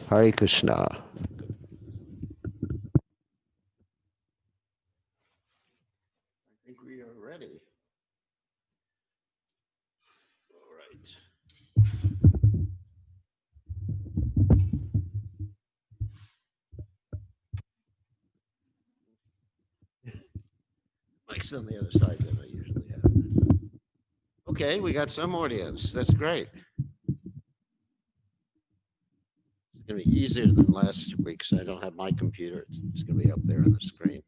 Hare Krishna. I think we are ready. All right. Mike's on the other side than I usually have. Okay, we got some audience. That's great. It's going to be easier than last week because I don't have my computer. It's going to be up there on the screen.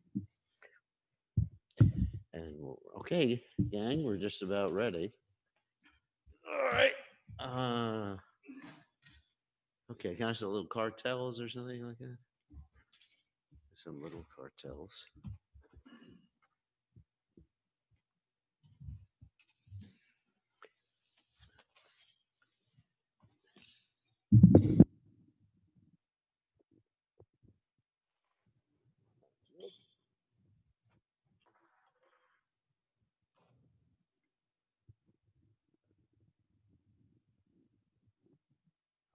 And okay, gang, we're just about ready. All right. Okay, can I say little cartels or something like that? Some little cartels.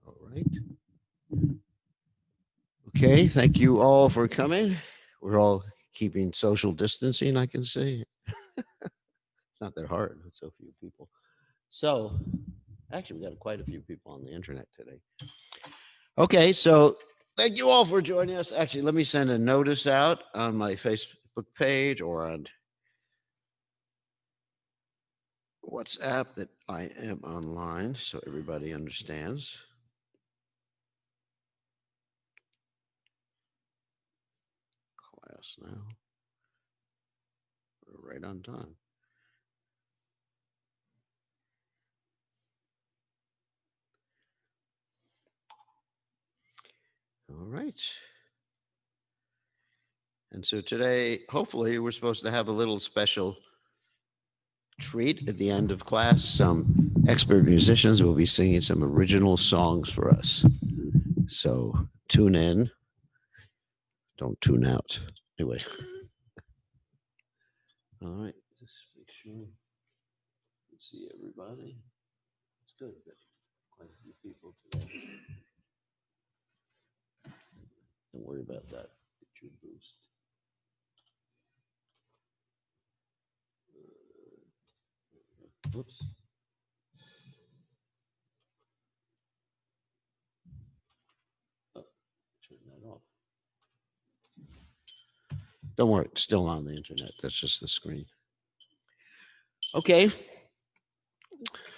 All right. Okay, thank you all for coming. We're all keeping social distancing, I can see. It's not that hard with so few people. So, actually, we got quite a few people on the internet today. Okay, so thank you all for joining us. Actually, let me send a notice out on my Facebook page or on WhatsApp that I am online so everybody understands. Class now. We're right on time. All right. And so today, hopefully, we're supposed to have a little special treat at the end of class. Some expert musicians will be singing some original songs for us. So tune in. Don't tune out. Anyway. All right. Just make sure you see everybody. It's good. Quite a few people today. Don't worry about that. Get your boost. Whoops. Oh, turn that off. Don't worry, it's still on the internet. That's just the screen. Okay.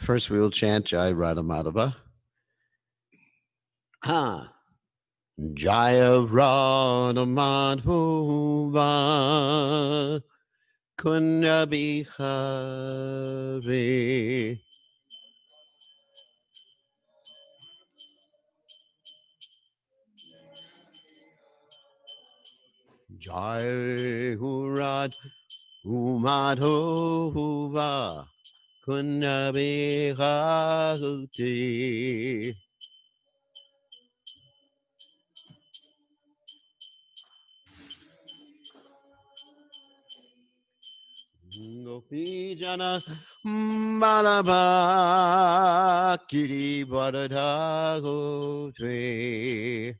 First, we will chant Jai Radha Madhava. Ha. Jaya Radha Madhava Kunya Bihari. Jai Radha Madhava Kunya Bihari. Gopi Jana Malabha Kiri Vadadha Gotve.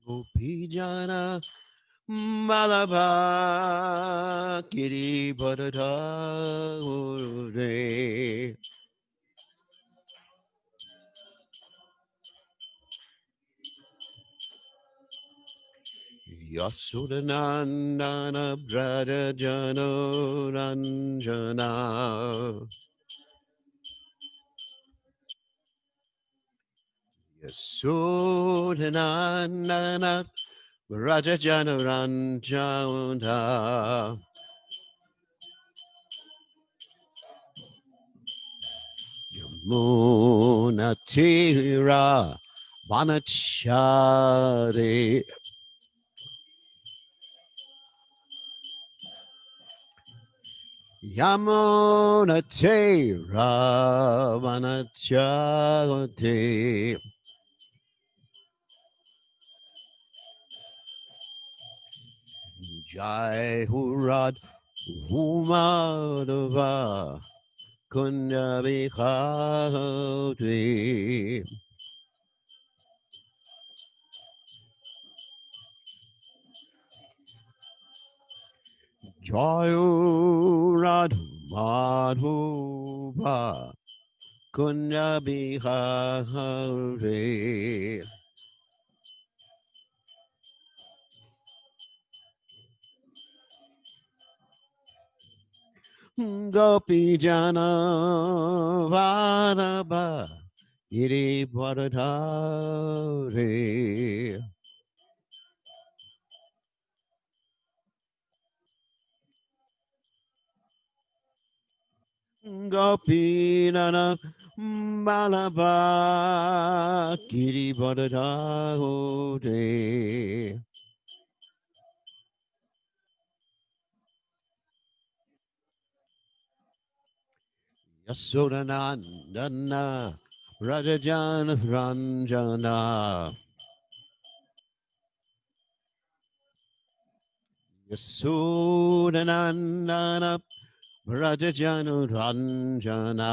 Gopi Jana Malabha Kiri Vadadha Gotve. Yasudanandana Brada Jano Ranjana. Yasudanandana Brada Jano Ranjana. Yamunatira Vanachari. Yamunatira Vanachari. Jai Hurad Umadava Kunjabikadvi Jayu Radha Madhuva Kunjabikadvi Gopi Jana Vadaba Iri Bharadari Gopi Nana Balaba Iri Bharadari Yasodanandana Rajajana Ranjana Yasodanandana Rajajana Ranjana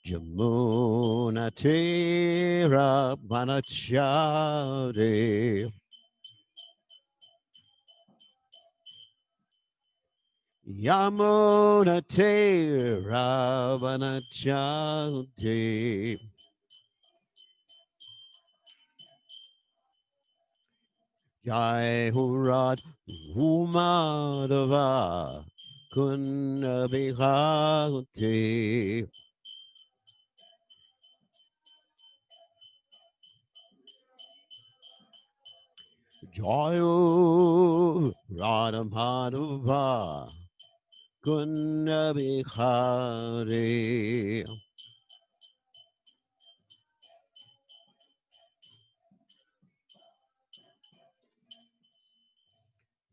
Jamuna Tera Banachari Yamuna Tera Banachari Jai Hurat Umadava Kunabihati Jayo Radhamadava Kunabihari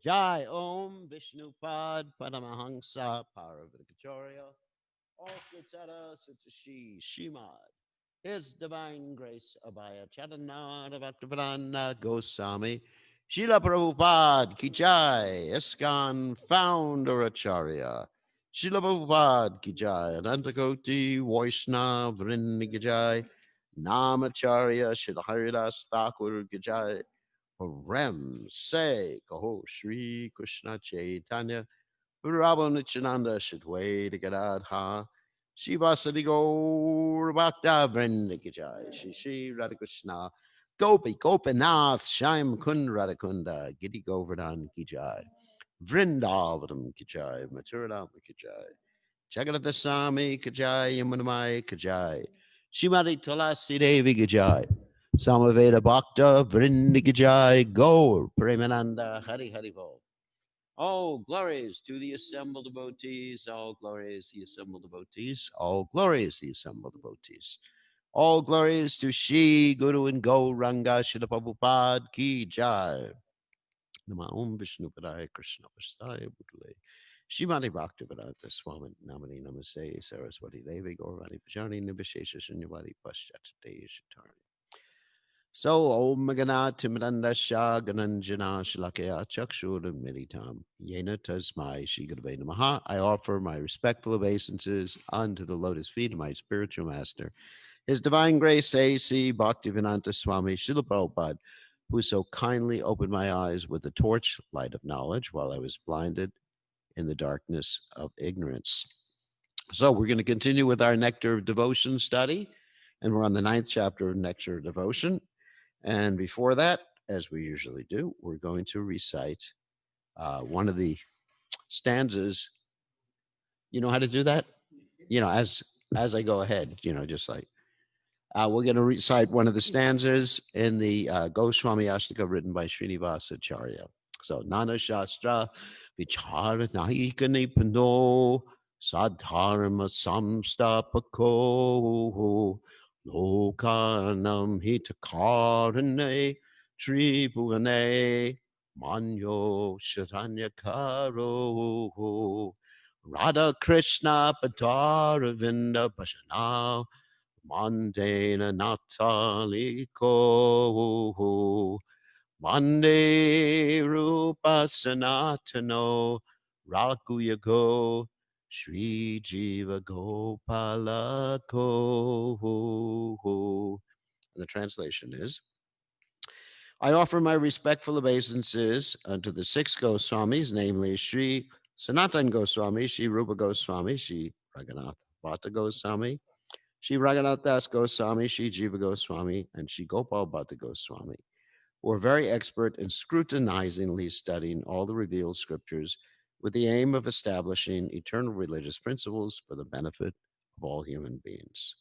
Jai Om Vishnupad Paramahansa Paravaticharya All Sutsara Sutashi Shimad His Divine Grace Abhaya Charanada Bhaktivedanta Goswami Srila Prabhupada Ki Jai Iskan Founder Acharya Srila Prabhupada Ki Jai Anantakoti Vaishnav Vrinda Ki Jai Namacharya Srila Haridas Thakur Ki Jai Rem say Kaho Shri Krishna Chaitanya Prabhu Nityananda Shadway Gadadha Shivasadi Gaur Bhakta Vrinda Kijai Shri Shri Radhakrishna Gopi Gopinath Shaim Kund Radhakunda Giri Govardhan Kijai Vrindavanam Kijai Maturadam Kijai Jagadasami Kijai Yamunamai Kijai Shimati Tulasi Devi Kijai Samaveda Bhakta Vrinda Kijai Gaur Premananda Hari Hari Bol all glories to the assembled devotees, all glories the assembled devotees, all glories the assembled devotees. All glories to Shri Guru and Go Ranga Shila Prabhupada Ki Jai. Nama Om Vishnu Padaya Krishna Pastaya Bhutale. Shrimati Bhaktivedanta Swami Namani Namaste Saraswati Devi Gaurani Pajani Nibishesha Shunyavadi Paschatade Shatari. So, Om Magana Timranda Shah Gananjana Shalakaya Chakshur Militam Yena Tasmai Shigurve Namaha. I offer my respectful obeisances unto the lotus feet of my spiritual master, His Divine Grace A.C. Bhaktivedanta Swami Srila Prabhupada, who so kindly opened my eyes with the torch light of knowledge while I was blinded in the darkness of ignorance. So, we're going to continue with our Nectar of Devotion study, and we're on the ninth chapter of Nectar of Devotion. And before that, as we usually do, we're going to recite one of the stanzas. You know how to do that? As I go ahead, just like we're going to recite one of the stanzas in the Goswami Ashtaka written by Srinivasa Acharya. So, Nana Shastra Vichara Nahika Nipano Sadharma Samstapako Lokanam Hitakarane Tribhuvane Manyo Sharanya Karo Radha Krishna Padaravinda Bhajana Mandena Nataliko Mande Rupa Sanatano Rakuyago Shri Jiva Gopala Ko. The translation is, I offer my respectful obeisances unto the six Goswamis, namely Sri Sanatan Goswami, Sri Rupa Goswami, Sri Raghunath Bhatta Goswami, Sri Raghunath Das Goswami, Sri Jiva Goswami, and Sri Gopal Bhatta Goswami, who are very expert in scrutinizingly studying all the revealed scriptures with the aim of establishing eternal religious principles for the benefit of all human beings.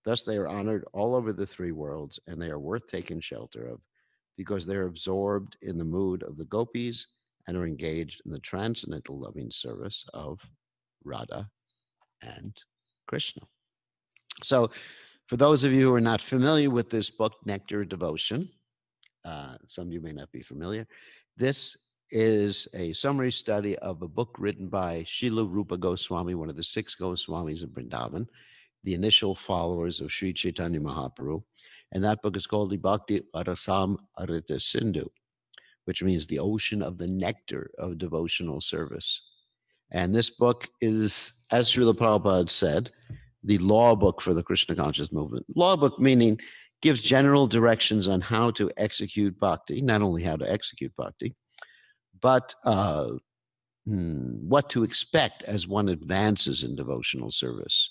Thus, they are honored all over the three worlds, and they are worth taking shelter of because they are absorbed in the mood of the gopis and are engaged in the transcendental loving service of Radha and Krishna. So, for those of you who are not familiar with this book, Nectar Devotion, some of you may not be familiar. This is a summary study of a book written by Srila Rupa Goswami, one of the six Goswamis of Vrindavan, the initial followers of Sri Chaitanya Mahaprabhu. And that book is called the Bhakti Arasam Arita Sindhu, which means the ocean of the nectar of devotional service. And this book is, as Srila Prabhupada said, the law book for the Krishna conscious movement. Law book meaning gives general directions on how to execute bhakti, not only how to execute bhakti, but what to expect as one advances in devotional service.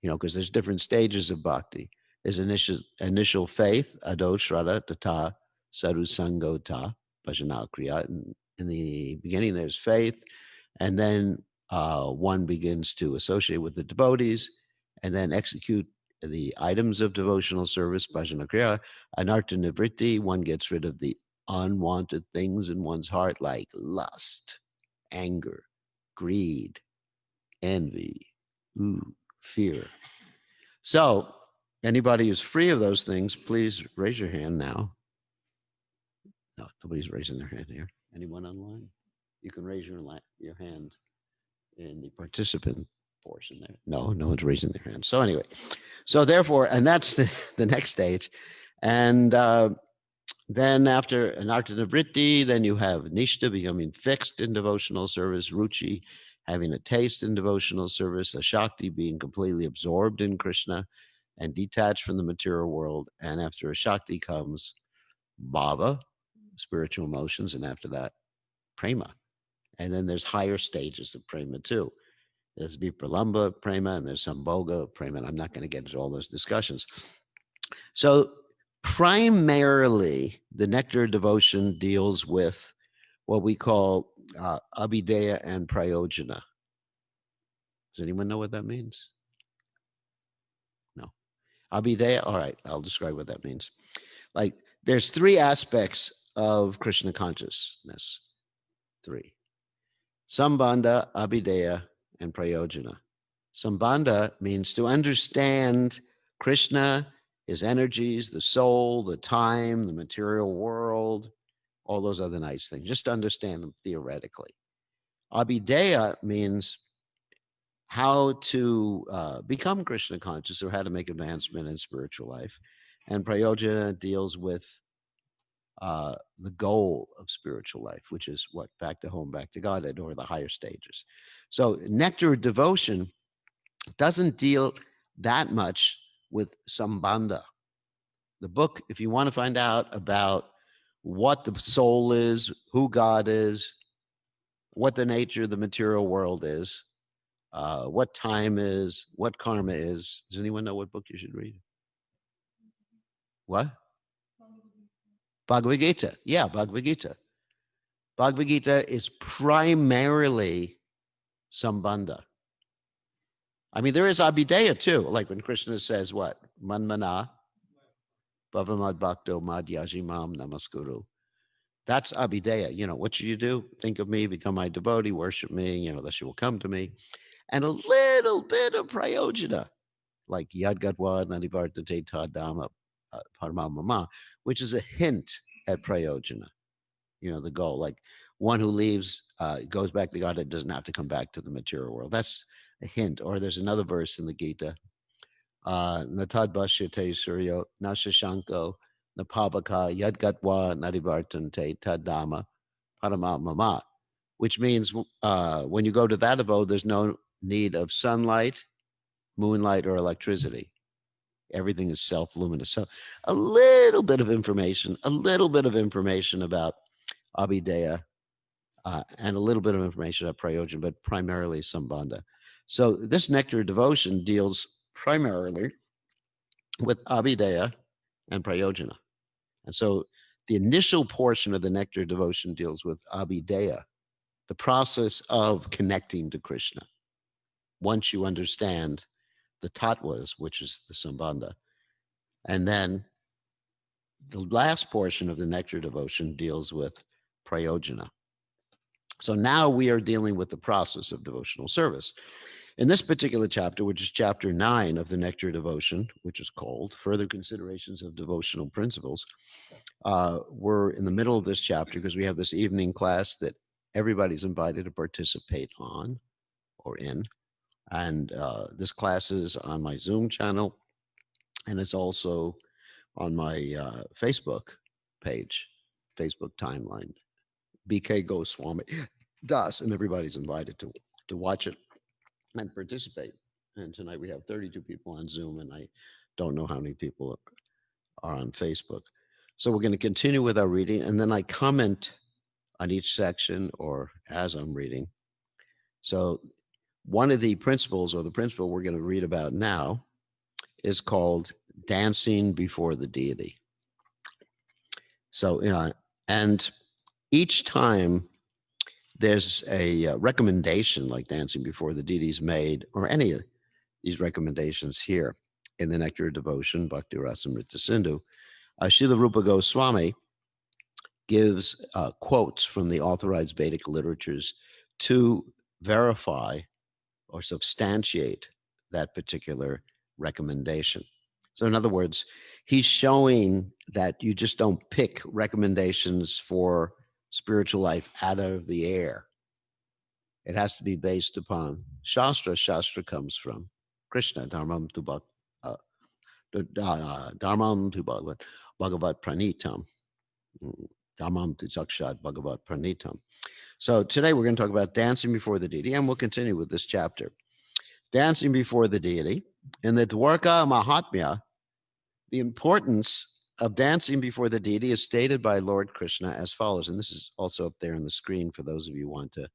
You know, because there's different stages of bhakti. There's initial faith, ado shraddha tata sadhu sangota bhajana kriya. In the beginning, there's faith, and then one begins to associate with the devotees, and then execute the items of devotional service, bhajana kriya. Anartha nivritti, one gets rid of the unwanted things in one's heart like lust, anger, greed, envy, fear. So, anybody who's free of those things, please raise your hand now. No, nobody's raising their hand here. Anyone online? You can raise your hand in the participant portion there. No, no one's raising their hand. So anyway, so therefore, and that's the next stage. And then after anartha then you have nishta, becoming fixed in devotional service, ruchi, having a taste in devotional service, a shakti, being completely absorbed in Krishna and detached from the material world. And after a shakti comes bhava, spiritual emotions, and after that, prema. And then there's higher stages of prema too. There's vipralamba prema and there's sambhoga prema. And I'm not going to get into all those discussions. So primarily, the nectar devotion deals with what we call abhideya and prayojana. Does anyone know what that means? No. Abhideya, all right, I'll describe what that means. Like, there's three aspects of Krishna consciousness. Three. Sambandha, abhideya, and prayojana. Sambandha means to understand Krishna, his energies, the soul, the time, the material world, all those other nice things, just to understand them theoretically. Abhideya means how to become Krishna conscious or how to make advancement in spiritual life. And prayojana deals with the goal of spiritual life, which is what? Back to home, back to Godhead, or the higher stages. So nectar devotion doesn't deal that much with sambandha. The book, if you want to find out about what the soul is, who God is, what the nature of the material world is, what time is, what karma is. Does anyone know what book you should read? What? Bhagavad Gita. Yeah, Bhagavad Gita. Bhagavad Gita is primarily sambandha. I mean, there is abhideya too, like when Krishna says what? Manmana, bhavamad bhakto madhyaji mam namaskuru. That's abhideya. You know, what should you do? Think of me, become my devotee, worship me, you know, thus you will come to me. And a little bit of prayojana, like yadgatva nadivartate tadama paramamama, which is a hint at prayojana, you know, the goal. Like one who leaves, goes back to God, it doesn't have to come back to the material world. That's a hint. Or there's another verse in the Gita, Natad Bashyate Suryo, Nashashanko, napabaka yadgatwa nadivartante tadama parama mama, which means when you go to that abode, there's no need of sunlight, moonlight, or electricity. Everything is self-luminous. So a little bit of information, about Abhideya, and a little bit of information about Prayojan, but primarily Sambandha. So this nectar devotion deals primarily with Abhideya and Prayojana. And so the initial portion of the nectar devotion deals with Abhideya, the process of connecting to Krishna. Once you understand the tattvas, which is the Sambandha. And then the last portion of the nectar devotion deals with Prayojana. So now we are dealing with the process of devotional service. In this particular chapter, which is chapter 9 of the Nectar Devotion, which is called Further Considerations of Devotional Principles, we're in the middle of this chapter because we have this evening class that everybody's invited to participate on or in. And this class is on my Zoom channel, and it's also on my Facebook page, Facebook timeline, BK Goswami Das, and everybody's invited to watch it and participate. And tonight we have 32 people on Zoom, and I don't know how many people are on Facebook. So we're going to continue with our reading, and then I comment on each section or as I'm reading. So one of the principles, or the principle we're going to read about now, is called dancing before the deity. So, and each time there's a recommendation like dancing before the deities made, or any of these recommendations here in the Nectar of Devotion, Bhakti Rasamrita Sindhu, Srila Rupa Goswami gives quotes from the authorized Vedic literatures to verify or substantiate that particular recommendation. So in other words, he's showing that you just don't pick recommendations for spiritual life out of the air. It has to be based upon Shastra. Shastra comes from Krishna, Dharmam tu Bhagavat Pranitam. Dharmam tu Sakshat Bhagavat Pranitam. So today we're going to talk about dancing before the deity, and we'll continue with this chapter. Dancing before the deity. In the Dwarka Mahatmya, the importance of dancing before the deity is stated by Lord Krishna as follows. And this is also up there on the screen for those of you who want to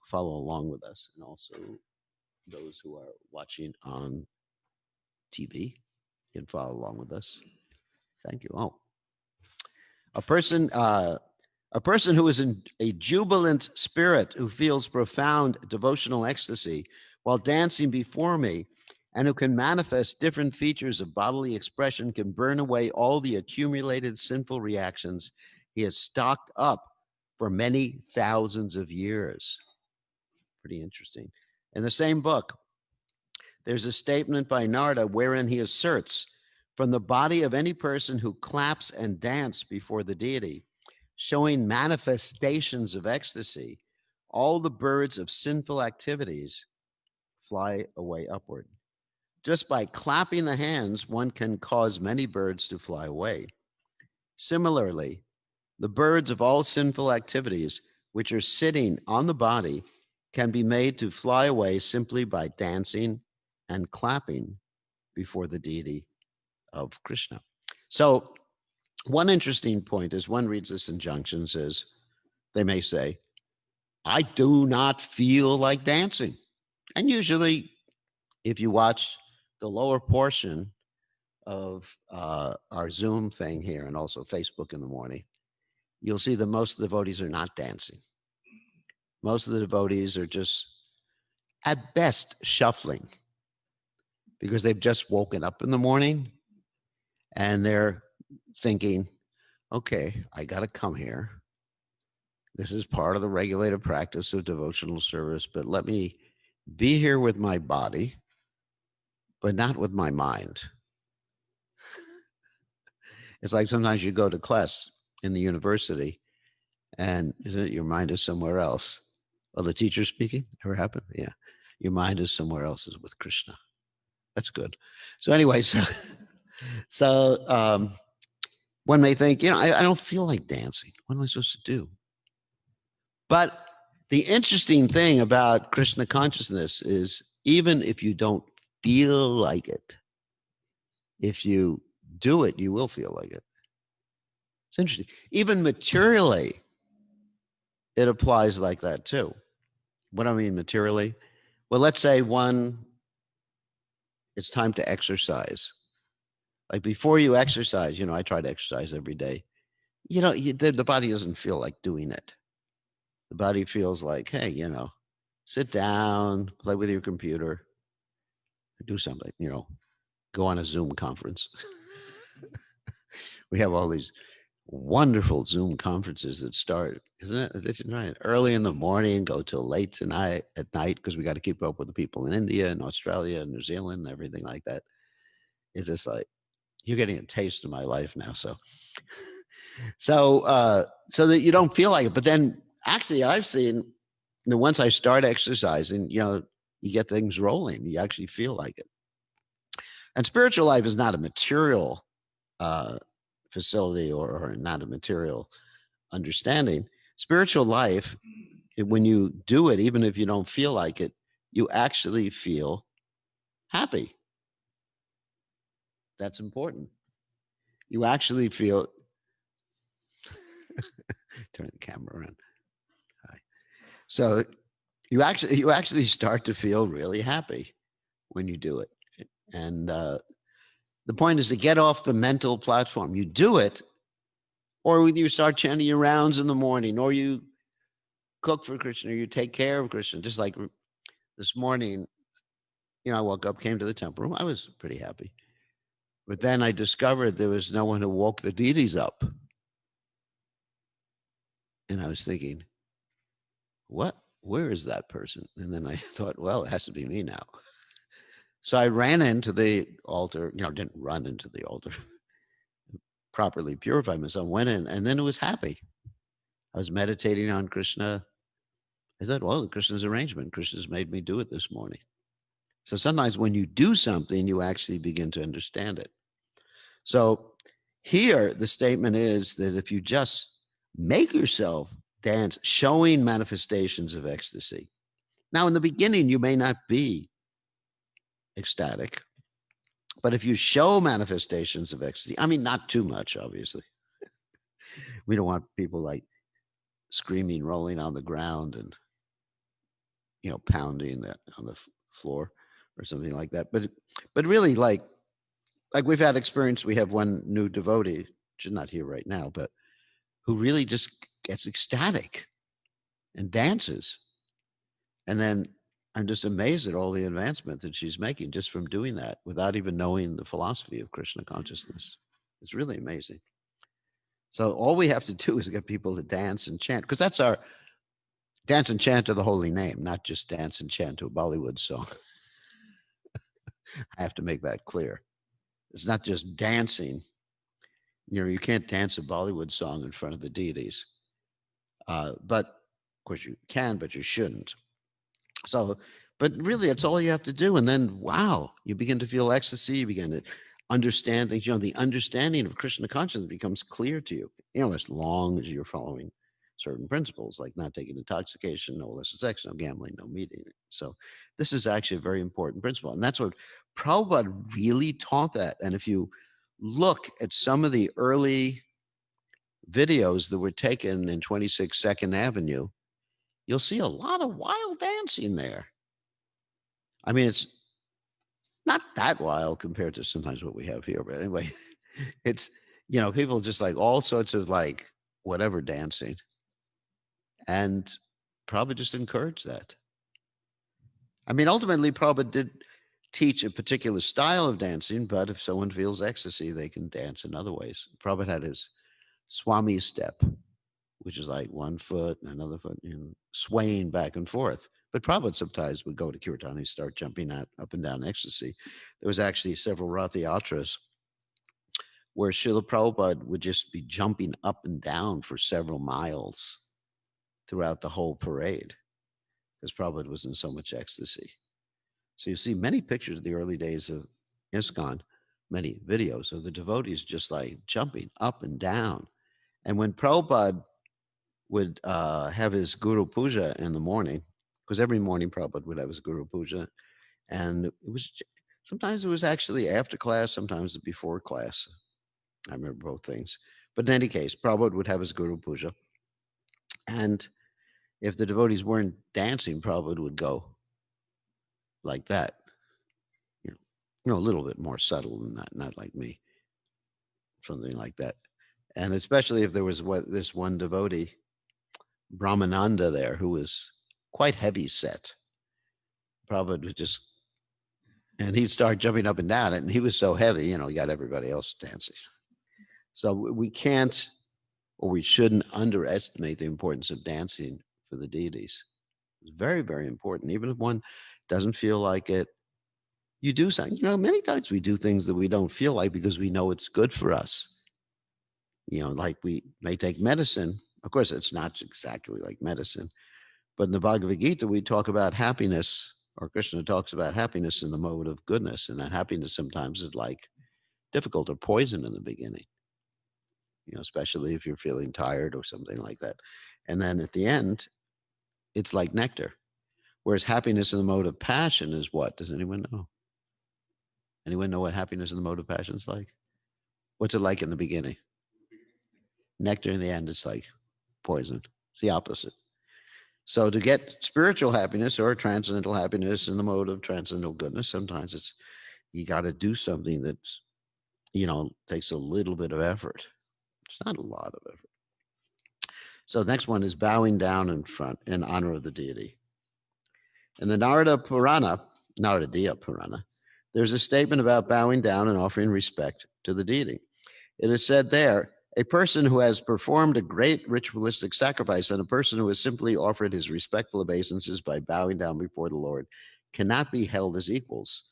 follow along with us, and also those who are watching on TV can follow along with us. Thank you. Oh, a person who is in a jubilant spirit, who feels profound devotional ecstasy while dancing before me, and who can manifest different features of bodily expression, can burn away all the accumulated sinful reactions he has stocked up for many thousands of years. Pretty interesting. In the same book, there's a statement by Narada wherein he asserts, from the body of any person who claps and dances before the deity, showing manifestations of ecstasy, all the birds of sinful activities fly away upward. Just by clapping the hands, one can cause many birds to fly away. Similarly, the birds of all sinful activities, which are sitting on the body, can be made to fly away simply by dancing and clapping before the deity of Krishna. So one interesting point is one reads this injunction says, they may say, I do not feel like dancing. And usually, if you watch the lower portion of our Zoom thing here and also Facebook in the morning, you'll see that most of the devotees are not dancing. Most of the devotees are just, at best, shuffling because they've just woken up in the morning and they're thinking, okay, I got to come here. This is part of the regulated practice of devotional service, but let me be here with my body, but not with my mind. It's like sometimes you go to class in the university and isn't it your mind is somewhere else? Oh, the teacher speaking? Ever happened? Yeah. Your mind is somewhere else, is with Krishna. That's good. So anyway, so One may think, I don't feel like dancing. What am I supposed to do? But the interesting thing about Krishna consciousness is even if you don't feel like it, if you do it, you will feel like it. It's interesting. Even materially, it applies like that too. What do I mean materially? Well, let's say it's time to exercise. Like before you exercise, I try to exercise every day. The body doesn't feel like doing it. The body feels like, hey, sit down, play with your computer, do something, go on a Zoom conference. We have all these wonderful Zoom conferences that start, isn't it? That's right. Early in the morning, go till late tonight at night because we got to keep up with the people in India and Australia and New Zealand and everything like that. It's just like you're getting a taste of my life now. So that you don't feel like it. But then actually I've seen once I start exercising, you get things rolling. You actually feel like it. And spiritual life is not a material uh, facility or not a material understanding. Spiritual life, when you do it, even if you don't feel like it, you actually feel happy. That's important. You actually feel. Turn the camera around. Hi. So you actually start to feel really happy when you do it, and the point is to get off the mental platform. You do it, or you start chanting your rounds in the morning, or you cook for Krishna, or you take care of Krishna. Just like this morning, I woke up, came to the temple room. I was pretty happy. But then I discovered there was no one who woke the deities up. And I was thinking, what? Where is that person? And then I thought, well, it has to be me now. So I ran into the altar, didn't run into the altar, properly purified myself, went in, and then it was happy. I was meditating on Krishna. I thought, well, Krishna's arrangement. Krishna's made me do it this morning. So sometimes when you do something, you actually begin to understand it. So here, the statement is that if you just make yourself dance, showing manifestations of ecstasy. Now, in the beginning, you may not be ecstatic, but if you show manifestations of ecstasy, I mean, not too much, obviously. We don't want people like screaming, rolling on the ground, and pounding on the floor or something like that. But really, like we've had experience. We have one new devotee, which is not here right now, but who really just gets ecstatic and dances. And then I'm just amazed at all the advancement that she's making just from doing that without even knowing the philosophy of Krishna consciousness. It's really amazing. So all we have to do is get people to dance and chant, because that's our dance and chant to the holy name, not just dance and chant to a Bollywood song. I have to make that clear. It's not just dancing. You can't dance a Bollywood song in front of the deities. But of course you can, but you shouldn't. So, but really, that's all you have to do. And then, wow, you begin to feel ecstasy. You begin to understand things. The understanding of Krishna consciousness becomes clear to you, as long as you're following certain principles, like not taking intoxication, no illicit sex, no gambling, no meat eating. So, this is actually a very important principle. And that's what Prabhupada really taught that. And if you look at some of the early videos that were taken in 26 Second Avenue, you'll see a lot of wild dancing there. I mean, it's not that wild compared to sometimes what we have here, but anyway, it's people just like all sorts of like whatever dancing, and probably just encourage that. I mean, ultimately, probably did teach a particular style of dancing, but if someone feels ecstasy, they can dance in other ways. Prabhupada had his Swami step, which is like one foot and another foot, swaying back and forth. But Prabhupada sometimes would go to kirtan and start jumping up and down ecstasy. There was actually several Rath Yatras where Srila Prabhupada would just be jumping up and down for several miles throughout the whole parade because Prabhupada was in so much ecstasy. So you see many pictures of the early days of ISKCON many videos of the devotees just like jumping up and down. And when Prabhupada would have his Guru Puja in the morning, because every morning Prabhupada would have his Guru Puja, and sometimes it was actually after class, sometimes before class. I remember both things. But in any case, Prabhupada would have his Guru Puja, and if the devotees weren't dancing, Prabhupada would go like that, you know, a little bit more subtle than that, not like me, something like that. And especially if there was this one devotee, Brahmananda, there who was quite heavy set. Prabhupada would just, and he'd start jumping up and down, and he was so heavy, he got everybody else dancing. So we can't, or we shouldn't underestimate the importance of dancing for the deities. It's very, very important. Even if one doesn't feel like it, you do something. Many times we do things that we don't feel like because we know it's good for us. Like we may take medicine. Of course, it's not exactly like medicine, but in the Bhagavad Gita, we talk about happiness, or Krishna talks about happiness in the mode of goodness, and that happiness sometimes is like difficult or poison in the beginning, especially if you're feeling tired or something like that. And then at the end, it's like nectar. Whereas happiness in the mode of passion is what? Does anyone know? Anyone know what happiness in the mode of passion is like? What's it like in the beginning? Nectar in the end, it's like poison. It's the opposite. So to get spiritual happiness or transcendental happiness in the mode of transcendental goodness, sometimes it's you got to do something that's takes a little bit of effort. It's not a lot of effort. So the next one is bowing down in front in honor of the deity. In the Naradiya Purana, there's a statement about bowing down and offering respect to the deity. It is said there, a person who has performed a great ritualistic sacrifice and a person who has simply offered his respectful obeisances by bowing down before the Lord cannot be held as equals.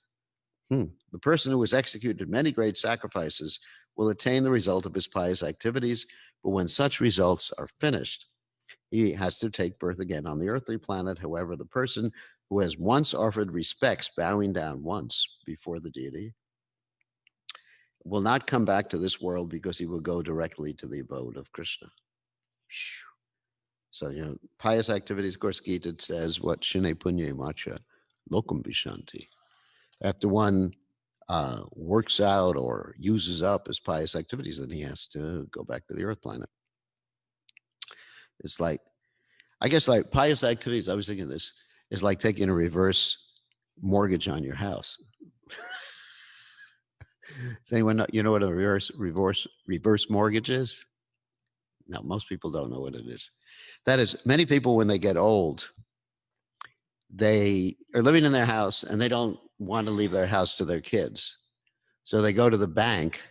The person who has executed many great sacrifices will attain the result of his pious activities, but when such results are finished, he has to take birth again on the earthly planet. However, the person who has once offered respects, bowing down once before the deity, will not come back to this world because he will go directly to the abode of Krishna. So, pious activities, of course, Gita says, what shine punya macha lokam vishanti. After one works out or uses up his pious activities, then he has to go back to the earth planet. It's like, I guess, like pious activities, I was thinking this, is like taking a reverse mortgage on your house. Does anyone know, what a reverse mortgage is? No, most people don't know what it is. That is, many people, when they get old, they are living in their house and they don't want to leave their house to their kids. So they go to the bank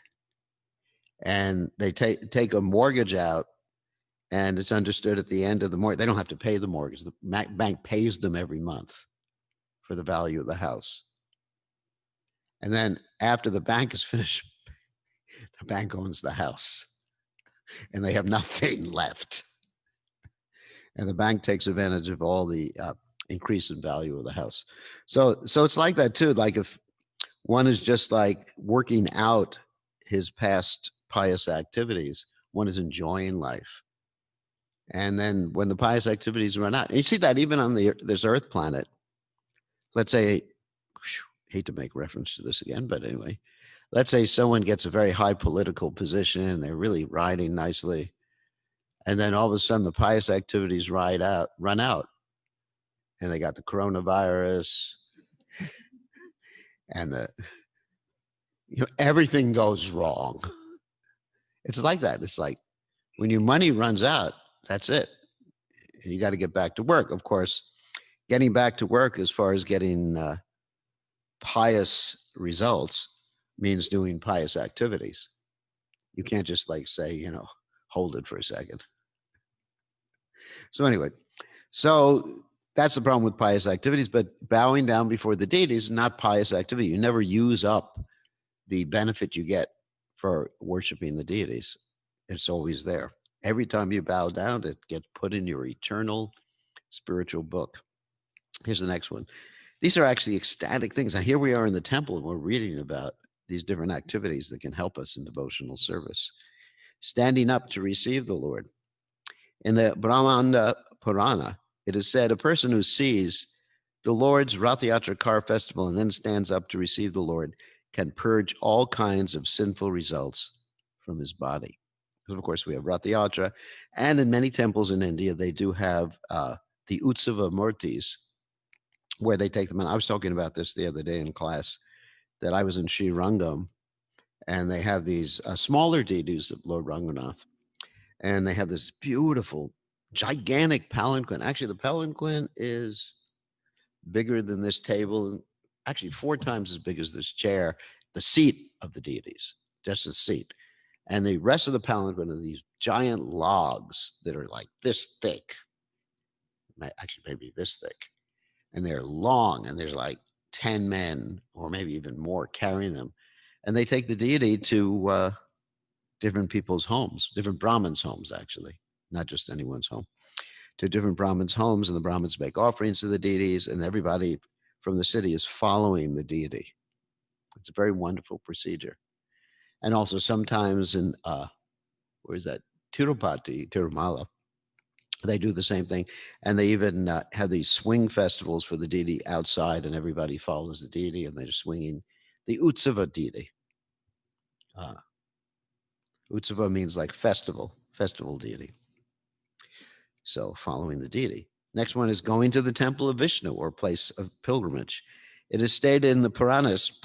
and they take a mortgage out, and it's understood at the end of the mortgage, they don't have to pay the mortgage. The bank pays them every month for the value of the house. And then after the bank is finished, the bank owns the house and they have nothing left. And the bank takes advantage of all the increase in value of the house. So it's like that too. Like if one is just like working out his past pious activities, one is enjoying life. And then when the pious activities run out, and you see that even on this Earth planet, let's say, hate to make reference to this again, but anyway, let's say someone gets a very high political position and they're really riding nicely. And then all of a sudden the pious activities run out. And they got the coronavirus and everything goes wrong. It's like that. It's like when your money runs out, that's it. And you got to get back to work. Of course, getting back to work as far as getting pious results means doing pious activities. You can't just like say, hold it for a second. So anyway, so that's the problem with pious activities, but bowing down before the deities is not pious activity. You never use up the benefit you get for worshiping the deities. It's always there. Every time you bow down, it gets put in your eternal spiritual book. Here's the next one. These are actually ecstatic things. Now, here we are in the temple and we're reading about these different activities that can help us in devotional service. Standing up to receive the Lord. In the Brahmanda Purana, it is said a person who sees the Lord's Rath Yatra car festival and then stands up to receive the Lord can purge all kinds of sinful results from his body. Because of course we have Rath Yatra, and in many temples in India they do have the Utsava Murtis, where they take them. And I was talking about this the other day in class that I was in Sri Rangam, and they have these smaller deities of Lord Ranganath, and they have this beautiful, gigantic palanquin. Actually, the palanquin is bigger than this table, and actually 4 times as big as this chair. The seat of the deities, just the seat, and the rest of the palanquin are these giant logs that are like this thick, actually maybe this thick, and they're long, and there's like 10 men or maybe even more carrying them, and they take the deity to different people's homes, different Brahmins' homes, actually, not just anyone's home, to different Brahmins' homes, and the Brahmins make offerings to the deities, and everybody from the city is following the deity. It's a very wonderful procedure. And also sometimes in, where is that? Tirupati, Tirumala, they do the same thing. And they even have these swing festivals for the deity outside, and everybody follows the deity, and they're swinging the Utsava deity. Uh, Utsava means like festival, festival deity. So following the deity. Next one is going to the temple of Vishnu or place of pilgrimage. It is stated in the Puranas,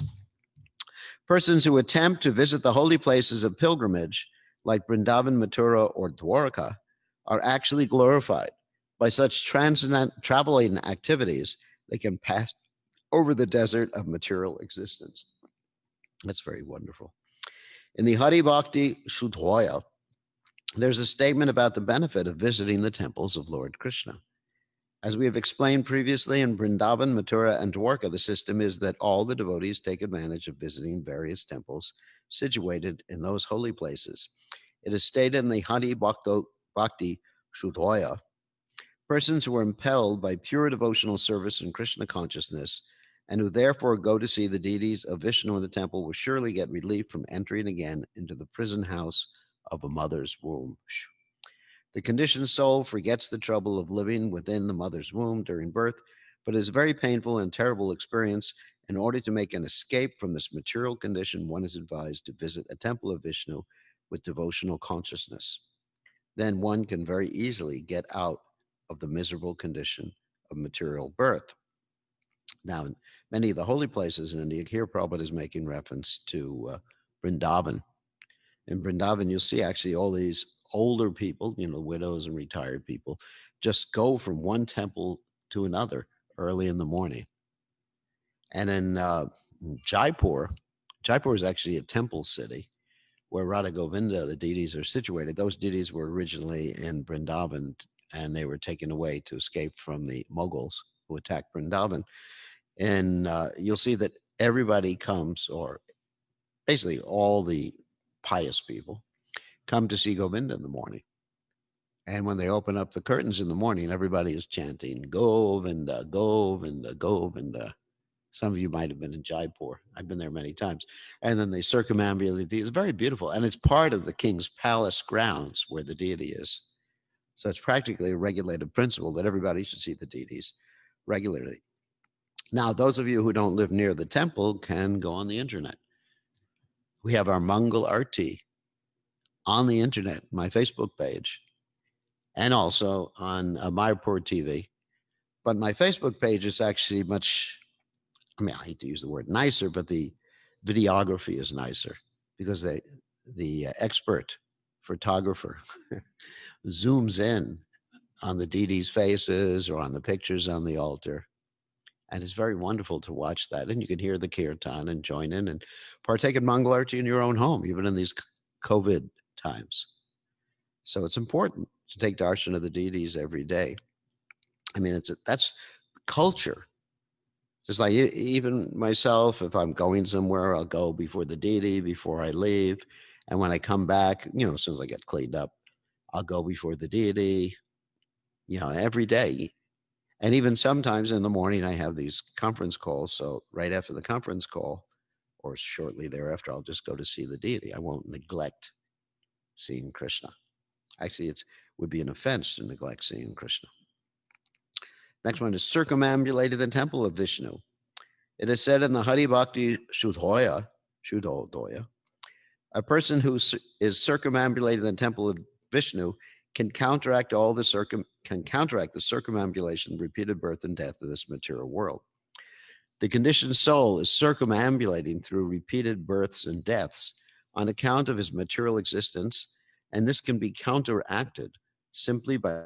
persons who attempt to visit the holy places of pilgrimage, like Vrindavan, Mathura, or Dwarka, are actually glorified. By such transcendent traveling activities, they can pass over the desert of material existence. That's very wonderful. In the Hari Bhakti Sudhoya, there's a statement about the benefit of visiting the temples of Lord Krishna. As we have explained previously, in Vrindavan, Mathura, and Dwarka, the system is that all the devotees take advantage of visiting various temples situated in those holy places. It is stated in the Hari Bhakti Sudhoya, persons who are impelled by pure devotional service and Krishna consciousness, and who therefore go to see the deities of Vishnu in the temple, will surely get relief from entering again into the prison house of a mother's womb. The conditioned soul forgets the trouble of living within the mother's womb during birth, but it is a very painful and terrible experience. In order to make an escape from this material condition, one is advised to visit a temple of Vishnu with devotional consciousness. Then one can very easily get out of the miserable condition of material birth. Now, in many of the holy places in India, here Prabhupada is making reference to Vrindavan. In Vrindavan, you'll see actually all these older people, widows and retired people, just go from one temple to another early in the morning. And in Jaipur, Jaipur is actually a temple city where Radha Govinda, the deities, are situated. Those deities were originally in Vrindavan, and they were taken away to escape from the Mughals who attacked Vrindavan. And you'll see that everybody comes, or basically all the pious people, come to see Govinda in the morning. And when they open up the curtains in the morning, everybody is chanting Govinda, Govinda, Govinda. Some of you might have been in Jaipur. I've been there many times. And then they circumambulate the deity. It's very beautiful. And it's part of the king's palace grounds where the deity is. So it's practically a regulated principle that everybody should see the deities regularly. Now, those of you who don't live near the temple can go on the internet. We have our Mangal Arti on the internet, my Facebook page, and also on Mayapur TV. But my Facebook page is actually much, I hate to use the word nicer, but the videography is nicer because the expert photographer zooms in on the deities' faces or on the pictures on the altar. And it's very wonderful to watch that. And you can hear the kirtan and join in and partake in Mangal Arti in your own home, even in these COVID times. So it's important to take darshan of the deities every day. I mean, that's culture. Just like even myself, if I'm going somewhere, I'll go before the deity, before I leave. And when I come back, as soon as I get cleaned up, I'll go before the deity, every day. And even sometimes in the morning, I have these conference calls. So right after the conference call, or shortly thereafter, I'll just go to see the deity. I won't neglect seeing Krishna. Actually, it would be an offense to neglect seeing Krishna. Next one is circumambulated the temple of Vishnu. It is said in the Hari Bhakti Shuddhodoya, a person who is circumambulated in the temple of Vishnu can counteract the circumambulation, repeated birth and death of this material world. The conditioned soul is circumambulating through repeated births and deaths on account of his material existence, and this can be counteracted simply by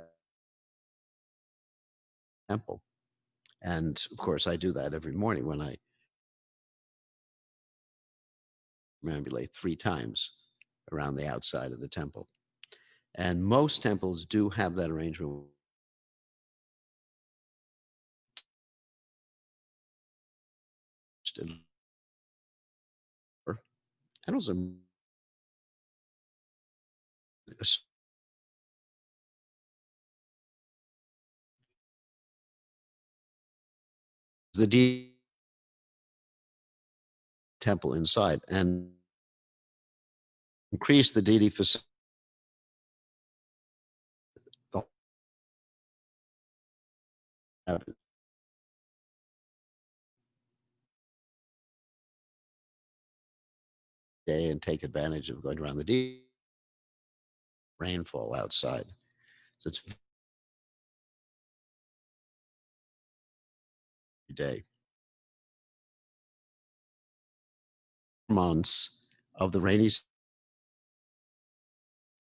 temple. And of course, I do that every morning when I ambulate 3 times around the outside of the temple. And most temples do have that arrangement. And also the temple inside and increase the deity facility day and take advantage of going around the deity rainfall outside. So it's day. Months of the rainy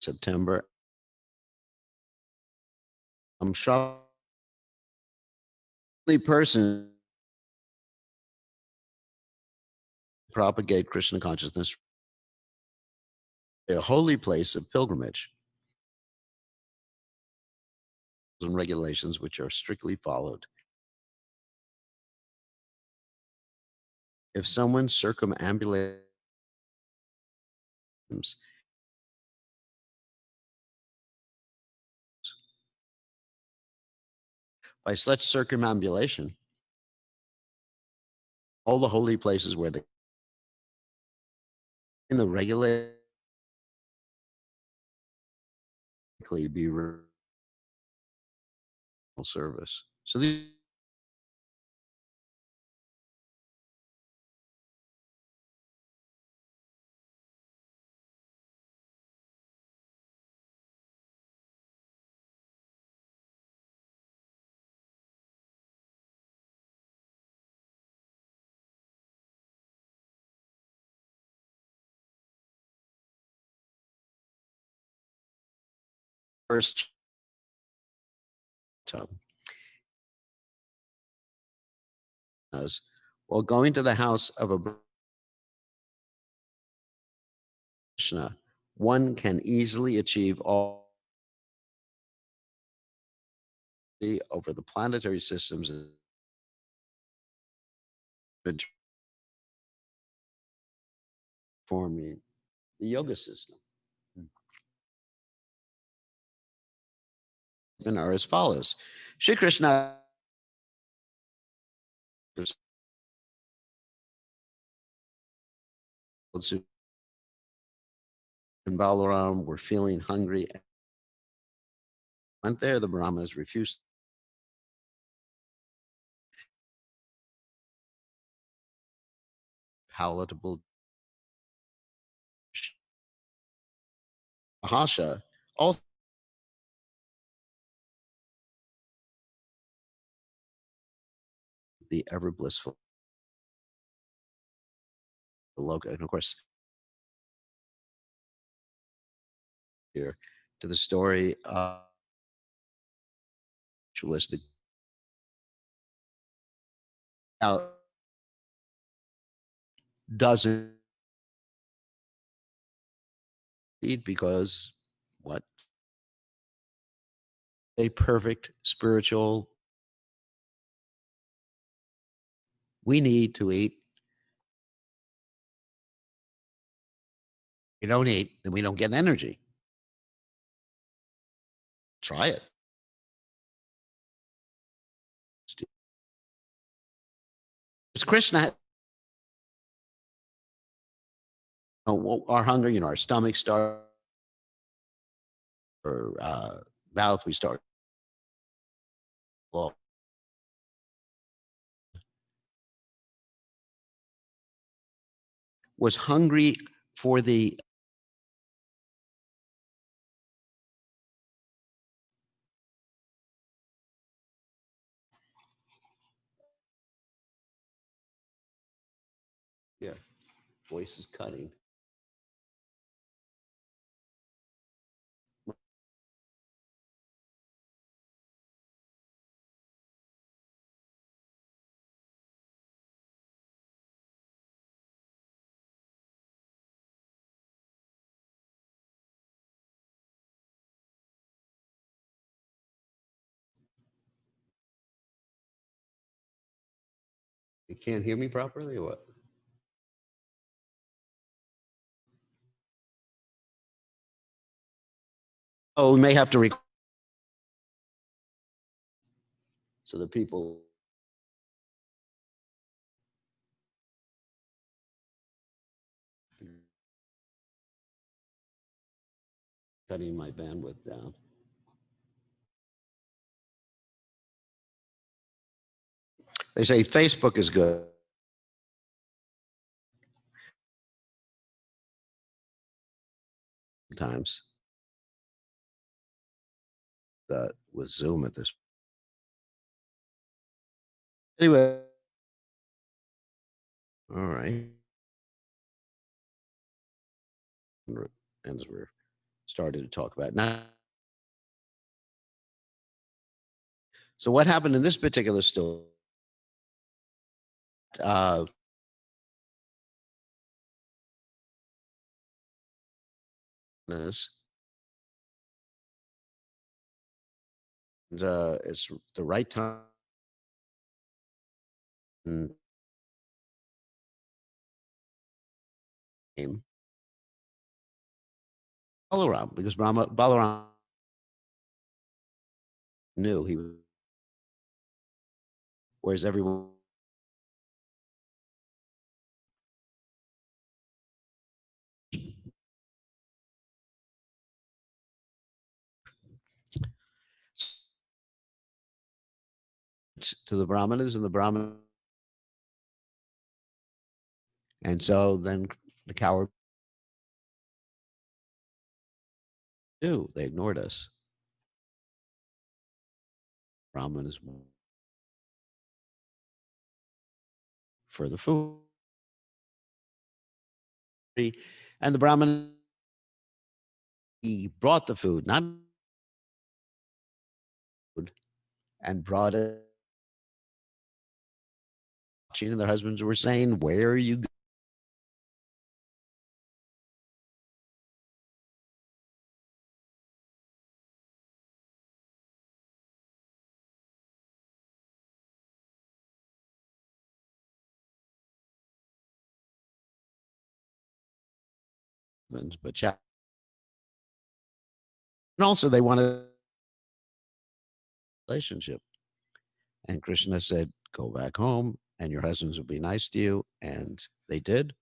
September. I'm sure the person propagate Krishna consciousness, a holy place of pilgrimage and regulations which are strictly followed. If someone circumambulates by such circumambulation, all the holy places where in the regular be service. So these first tub. While going to the house of a Krishna, one can easily achieve all over the planetary systems forming the yoga system. And are as follows. Shri Krishna and Balaram were feeling hungry. Went there, the Brahmanas refused palatable Mahasha also the ever blissful Loka. And of course, here to the story of ritualistic now doesn't need because what a perfect spiritual we need to eat. You don't eat, then we don't get energy. Try it. It's Krishna our hunger, our stomach start, or mouth, we start. Well, was hungry for the yeah, voice is cutting. You can't hear me properly, or what? Oh, we may have to so the people cutting my bandwidth down. They say Facebook is good times. With Zoom at this. Anyway, all right. And we're starting to talk about now. So what happened in this particular story? Uh, is, and, it's the right time. And came Balaram, because Balaram knew he was, whereas everyone to the Brahmanas and the Brahman, and so then the coward knew they ignored us. Brahmanas for the food, and the Brahman he brought the food, not food, and brought it. And their husbands were saying, "Where are you going?" But and also they wanted a relationship. And Krishna said, "Go back home, and your husbands will be nice to you." And they did.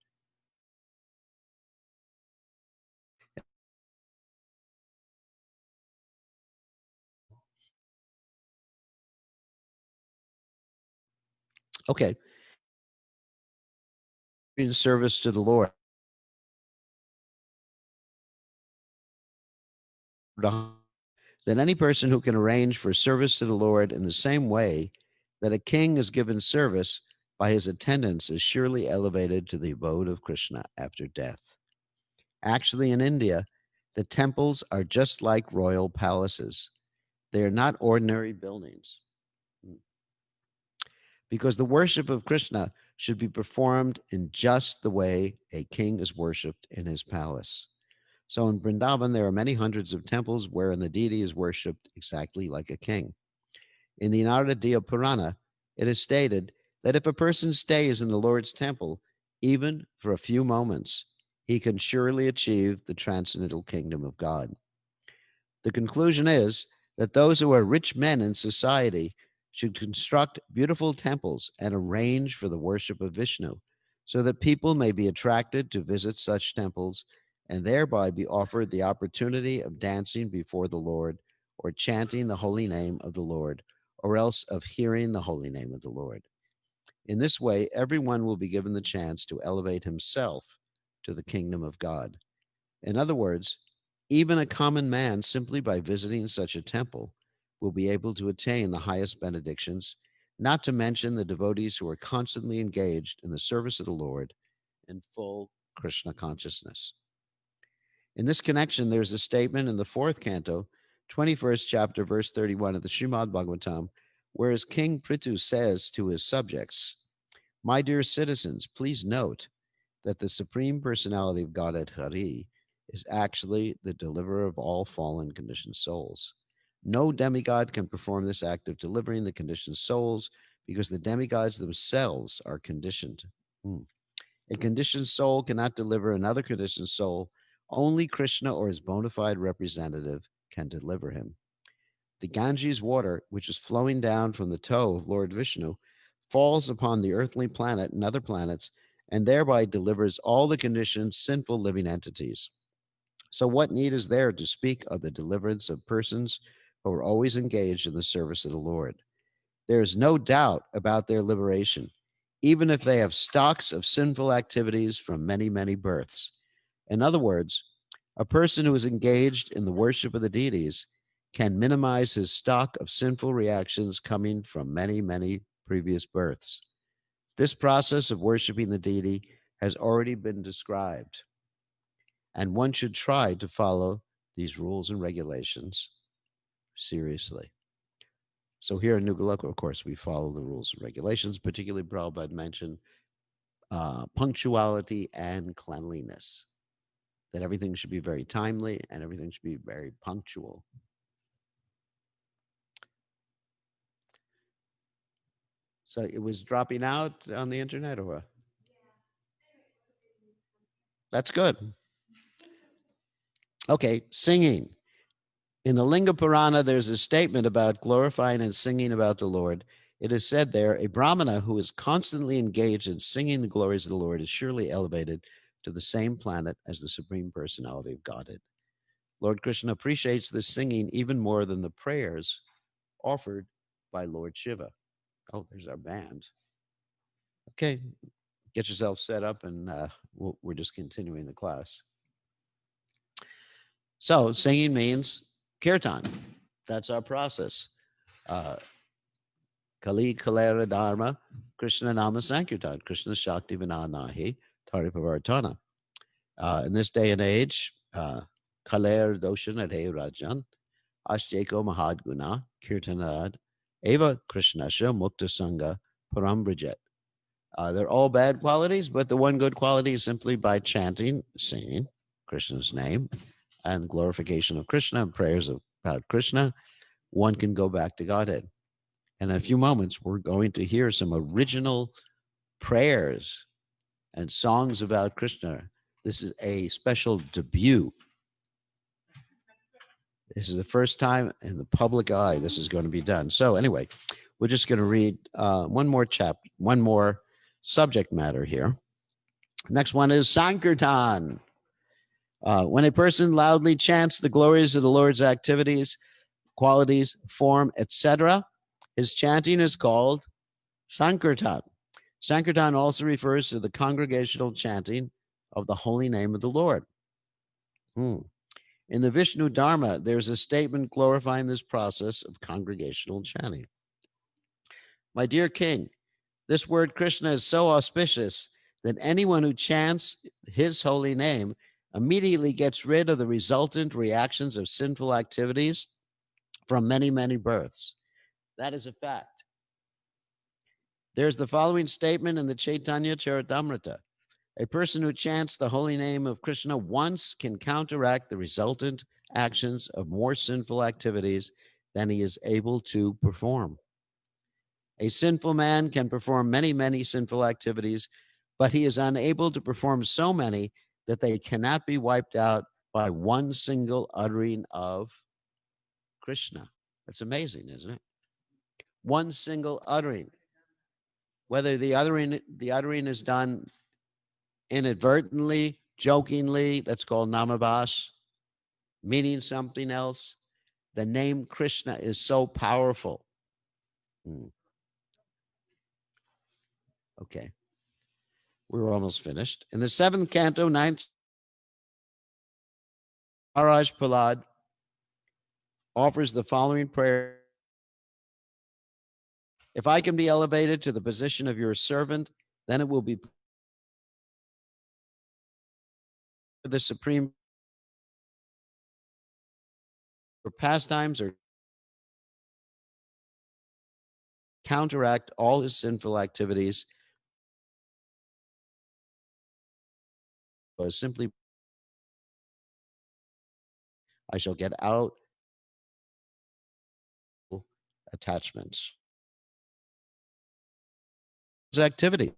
Okay, in service to the Lord. That any person who can arrange for service to the Lord in the same way that a king is given service by his attendants is surely elevated to the abode of Krishna after death. Actually, in India, the temples are just like royal palaces. They are not ordinary buildings because the worship of Krishna should be performed in just the way a king is worshipped in his palace. So in Vrindavan, there are many hundreds of temples wherein the deity is worshipped exactly like a king. In the Narada Purana, it is stated that if a person stays in the Lord's temple, even for a few moments, he can surely achieve the transcendental kingdom of God. The conclusion is that those who are rich men in society should construct beautiful temples and arrange for the worship of Vishnu, so that people may be attracted to visit such temples and thereby be offered the opportunity of dancing before the Lord or chanting the holy name of the Lord or else of hearing the holy name of the Lord. In this way, everyone will be given the chance to elevate himself to the kingdom of God. In other words, even a common man, simply by visiting such a temple, will be able to attain the highest benedictions, not to mention the devotees who are constantly engaged in the service of the Lord in full Krishna consciousness. In this connection, there's a statement in the fourth canto, 21st chapter, verse 31 of the Srimad Bhagavatam, whereas King Prithu says to his subjects, "My dear citizens, please note that the Supreme Personality of Godhead Hari is actually the deliverer of all fallen conditioned souls. No demigod can perform this act of delivering the conditioned souls because the demigods themselves are conditioned. Hmm. A conditioned soul cannot deliver another conditioned soul. Only Krishna or his bona fide representative can deliver him. The Ganges water, which is flowing down from the toe of Lord Vishnu, falls upon the earthly planet and other planets, and thereby delivers all the conditioned, sinful living entities. So, what need is there to speak of the deliverance of persons who are always engaged in the service of the Lord? There is no doubt about their liberation, even if they have stocks of sinful activities from many, many births. In other words, a person who is engaged in the worship of the deities can minimize his stock of sinful reactions coming from many, many previous births. This process of worshiping the deity has already been described, and one should try to follow these rules and regulations seriously. So here in New Galoka, of course, we follow the rules and regulations, particularly Prabhupada mentioned punctuality and cleanliness, that everything should be very timely and everything should be very punctual. So it was dropping out on the internet or what? That's good. Okay, singing. In the Linga Purana, there's a statement about glorifying and singing about the Lord. It is said there, a Brahmana who is constantly engaged in singing the glories of the Lord is surely elevated to the same planet as the Supreme Personality of Godhead. Lord Krishna appreciates this singing even more than the prayers offered by Lord Shiva. Oh, there's our band. Okay, get yourself set up and we're just continuing the class. So, singing means kirtan. That's our process. Uh, Kali Kalera Dharma, Krishna Nama Sankirtan, Krishna Shakti Vinanahi, Taripavartana. In this day and age, Kaler Doshan Ade Rajan, Ashteko Mahadguna, Kirtanad, Eva Krishnasha Mukta Sangha, Parambrajet. They're all bad qualities, but the one good quality is simply by chanting, singing Krishna's name, and glorification of Krishna and prayers about Krishna, one can go back to Godhead. And in a few moments, we're going to hear some original prayers and songs about Krishna. This is a special debut. This is the first time in the public eye this is going to be done. So, anyway, we're just going to read one more subject matter here. Next one is Sankirtan. When a person loudly chants the glories of the Lord's activities, qualities, form, etc., his chanting is called Sankirtan. Sankirtan also refers to the congregational chanting of the holy name of the Lord. In the Vishnu Dharma, there's a statement glorifying this process of congregational chanting. My dear king, this word Krishna is so auspicious that anyone who chants his holy name immediately gets rid of the resultant reactions of sinful activities from many, many births. That is a fact. There's the following statement in the Chaitanya Charitamrita. A person who chants the holy name of Krishna once can counteract the resultant actions of more sinful activities than he is able to perform. A sinful man can perform many, many sinful activities, but he is unable to perform so many that they cannot be wiped out by one single uttering of Krishna. That's amazing, isn't it? One single uttering. Whether the uttering is done inadvertently, jokingly, that's called namabas, meaning something else. The name Krishna is so powerful. Mm, okay, we're almost finished. In the seventh canto, ninth, Maharaj Prahlad offers the following prayer. If I can be elevated to the position of your servant, then it will be the supreme pastimes or counteract all his sinful activities. Simply, I shall get out attachments. His activity.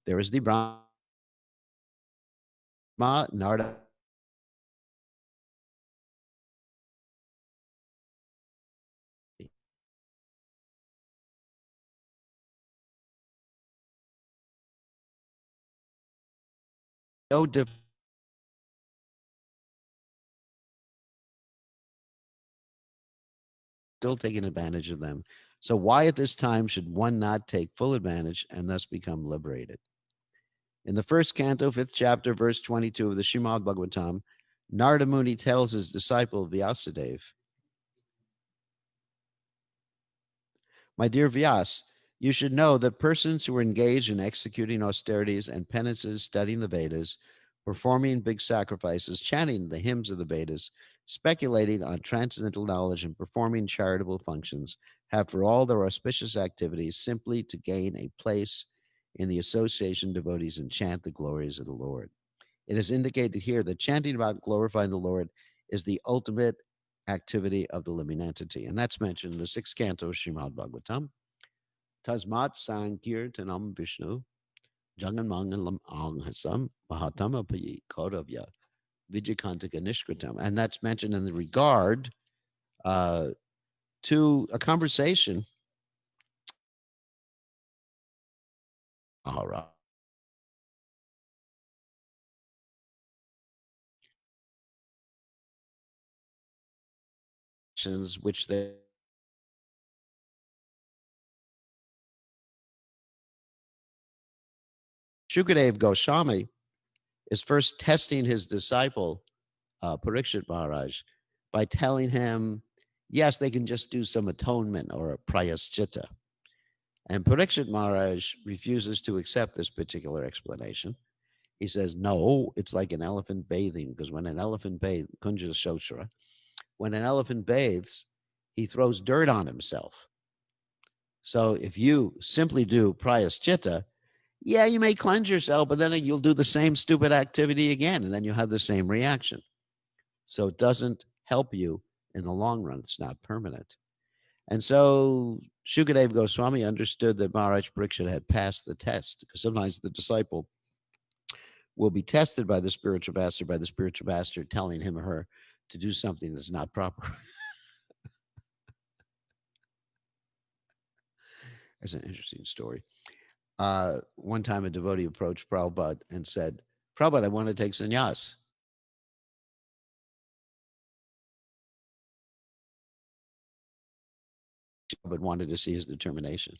There is the Brahma, Narda, no still taking advantage of them. So why at this time should one not take full advantage and thus become liberated? In the first canto, fifth chapter, verse 22 of the Srimad Bhagavatam, Narada Muni tells his disciple Vyasadeva, my dear Vyas, you should know that persons who are engaged in executing austerities and penances, studying the Vedas, performing big sacrifices, chanting the hymns of the Vedas, speculating on transcendental knowledge, and performing charitable functions have for all their auspicious activities simply to gain a place in the association of devotees and chant the glories of the Lord. It is indicated here that chanting about glorifying the Lord is the ultimate activity of the living entity. And that's mentioned in the sixth canto of Srimad Bhagavatam. Tasmat Sankirtanam Vishnu, Jangan Mangalam Anghasam, Mahatama Payi Kauravya, Vijaykantika Nishkritam. And that's mentioned in the regard uh, to a conversation. All right. Which they Shukadev Goswami is first testing his disciple, Parikshit Maharaj, by telling him, yes, they can just do some atonement or a prayaschita. And Parikshit Maharaj refuses to accept this particular explanation. He says, no, it's like an elephant bathing, because when an elephant bathes, Kunja Shoshra, when an elephant bathes, he throws dirt on himself. So if you simply do prayaschita, yeah, you may cleanse yourself, but then you'll do the same stupid activity again, and then you'll have the same reaction. So it doesn't help you in the long run. It's not permanent. And so Shukadev Goswami understood that Maharaj Parikshit had passed the test, because sometimes the disciple will be tested by the spiritual master telling him or her to do something that's not proper. That's an interesting story. One time a devotee approached Prabhupada and said, Prabhupada, I want to take sannyas. But wanted to see his determination.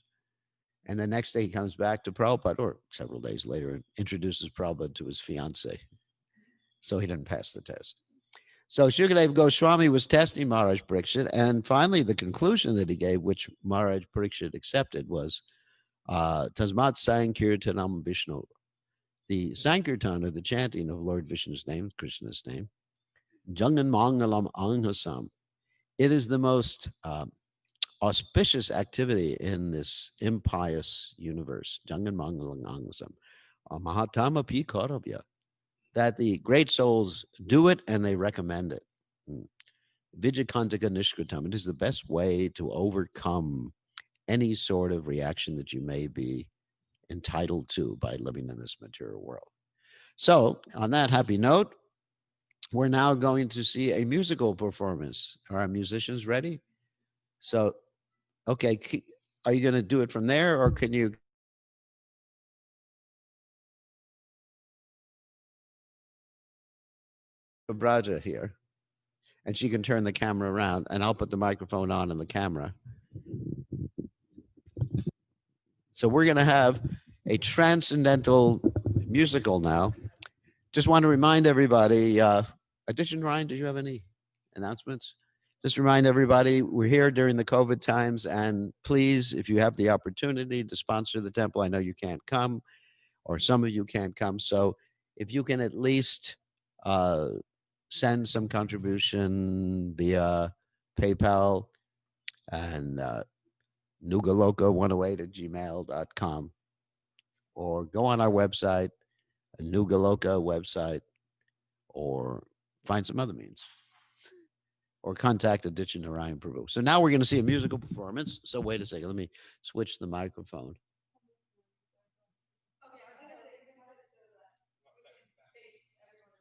And the next day he comes back to Prabhupada, or several days later, and introduces Prabhupada to his fiancee. So he didn't pass the test. So Shukadev Goswami was testing Maharaj Parikshit, and finally the conclusion that he gave, which Maharaj Parikshit accepted, was Tasmat Sankirtanam Vishnu. The Sankirtan, or the chanting of Lord Vishnu's name, Krishna's name, Jangan Mangalam Anghasam. It is the most auspicious activity in this impious universe. Jangan Mangalam Anghasam. Mahatama Pi Kauravya. That the great souls do it and they recommend it. Mm. Vijayantika Nishkritam. It is the best way to overcome any sort of reaction that you may be entitled to by living in this material world. So, on that happy note, we're now going to see a musical performance. Are our musicians ready? So, okay, are you going to do it from there, or can you Braja here, and she can turn the camera around, and I'll put the microphone on and the camera. So we're going to have a transcendental musical now. Just want to remind everybody. Addition, Ryan, did you have any announcements? Just remind everybody we're here during the COVID times, and please, if you have the opportunity to sponsor the temple, I know you can't come, or some of you can't come. So if you can at least send some contribution via PayPal and nugaloka108 at gmail.com, or go on our website, a Nugaloka website, or find some other means, or contact Aditya Narayan Prabhu. So now we're going to see a musical performance. So wait a second, let me switch the microphone.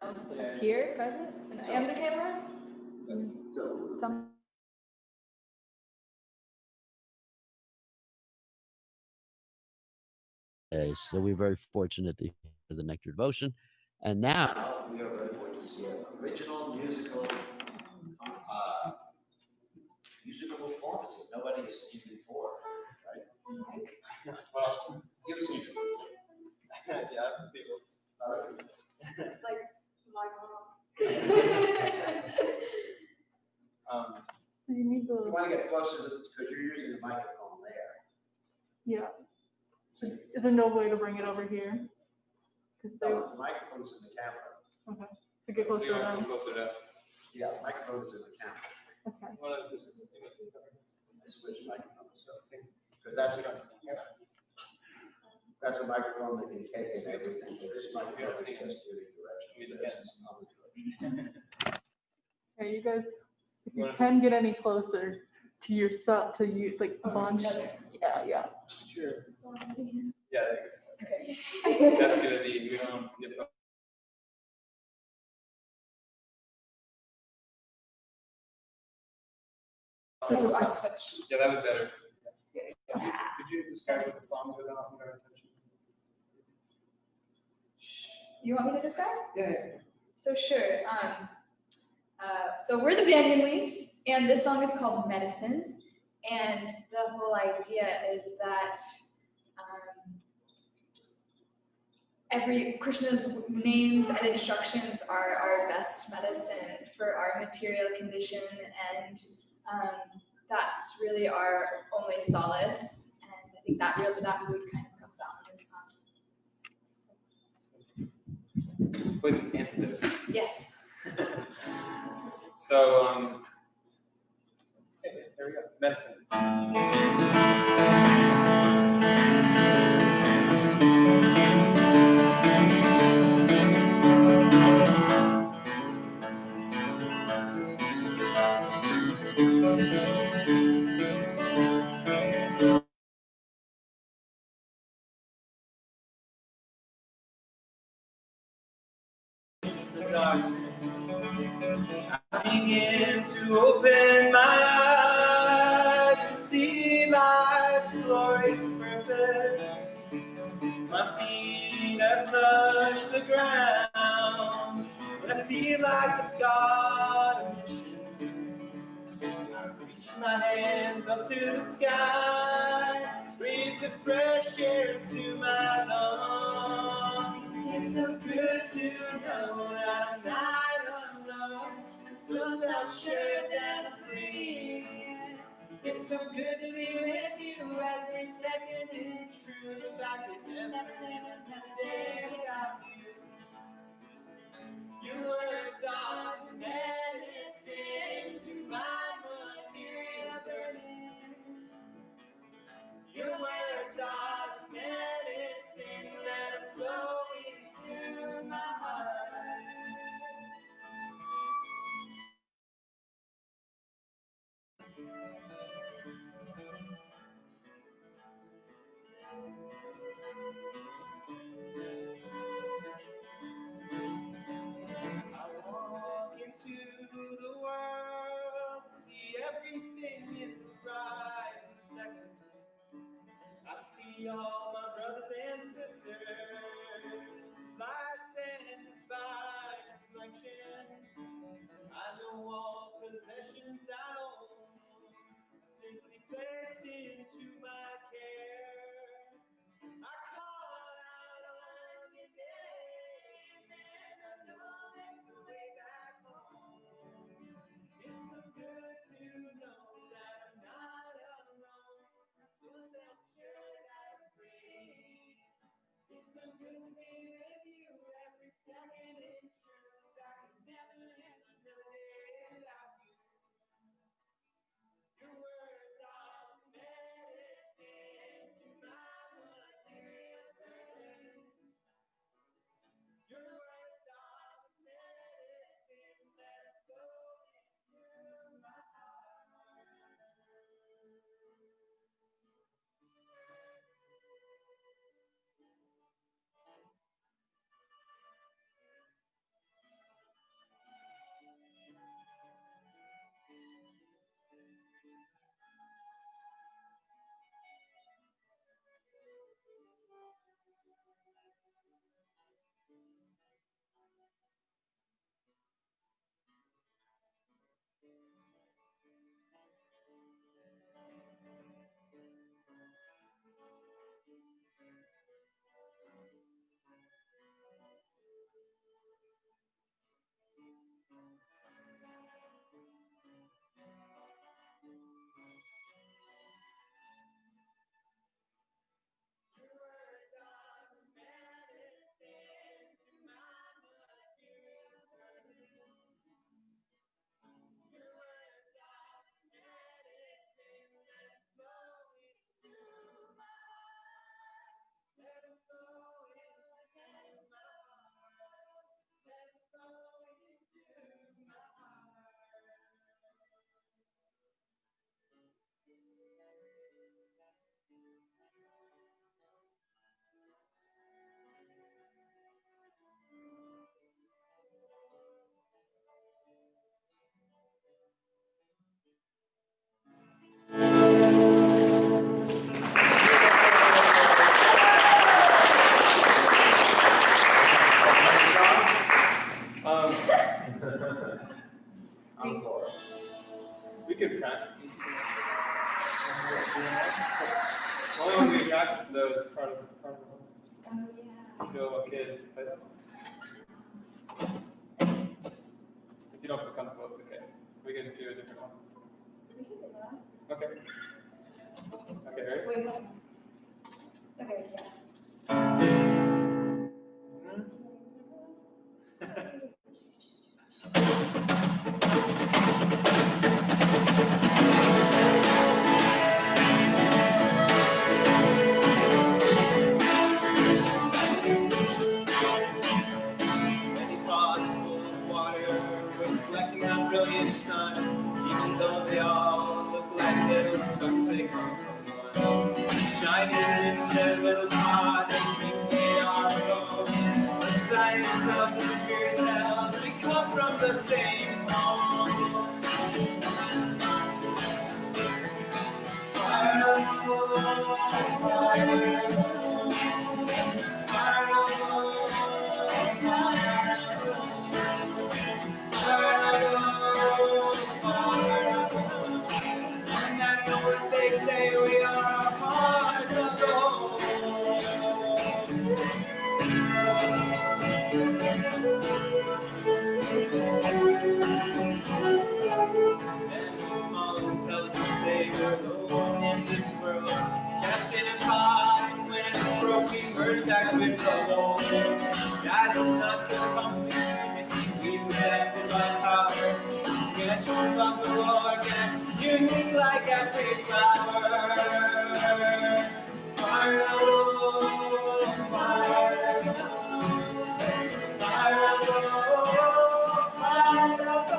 It's here, present, and the camera. Some. Okay, so we're very fortunate to hear the Nectar devotion. And now we are very fortunate to see an original musical performance that nobody has seen before, right? Well, you've seen it. Yeah, people. Like my mom. You need the. You want to get closer to this because you're using the microphone there. Yeah. Is there no way to bring it over here? No, the microphone's in the camera. Okay. To get closer to them. Yeah, the microphone is in the camera. Okay. Switch microphones. Because that's a microphone that can take in everything. But this microphone is just unidirectional. Hey, you guys, if you can get any closer to yourself, to you, like a bunch. Yeah. Sure. Yeah. Okay. That's gonna be. We don't get. Yeah, that was better. Could you describe what the songs are about? You want me to describe? Yeah. So sure. So we're the Banyan Leaves, and this song is called Medicine. And the whole idea is that every Krishna's names and instructions are our best medicine for our material condition, and that's really our only solace. And I think that mood kind of comes out in this song. Poison antidote. Yes. So, okay, there we go. Medicine. Darkness, I begin to open my eyes to see life's glorious purpose. My feet have touched the ground, but I feel like I've got a mission. I reach my hands up to the sky, breathe the fresh air into my lungs. It's so good to know that I'm not alone. I'm so self-sure that I'm free. It's so good to be with you every second. It's true that I could never live another day without you. Your words are medicine to my material burden. Your words are medicine that flow into my heart. I walk into the world, see everything in the right perspective. I see all my brothers and sisters, lights and by reflection. will be with you every second in truth. I can never live another day without you. Your words are medicine to my material burden. Your words are medicine that flow into my heart. We could practice. Only when we practice though, it's part of the You feel okay to play that? If you don't feel comfortable, it's okay. We can do a different one. Okay. Okay, ready? Wait, no. Okay, yeah. Many thoughts full of water, reflecting the brilliant sun. Even though they all look like little suns, they come from one. Shining in their little pot and think they are gold. The science of the spirit tells we come from the same home. No matter what they say, we are a heart of gold. And small intelligence, they were alone in this world. Kept in a pod, when it's broken, merged back with the Lord. That is not the company, you see, we were destined by power. Sketches of the Lord, and unique like every flower. Fire of the Lord, fire of the Lord, fire of the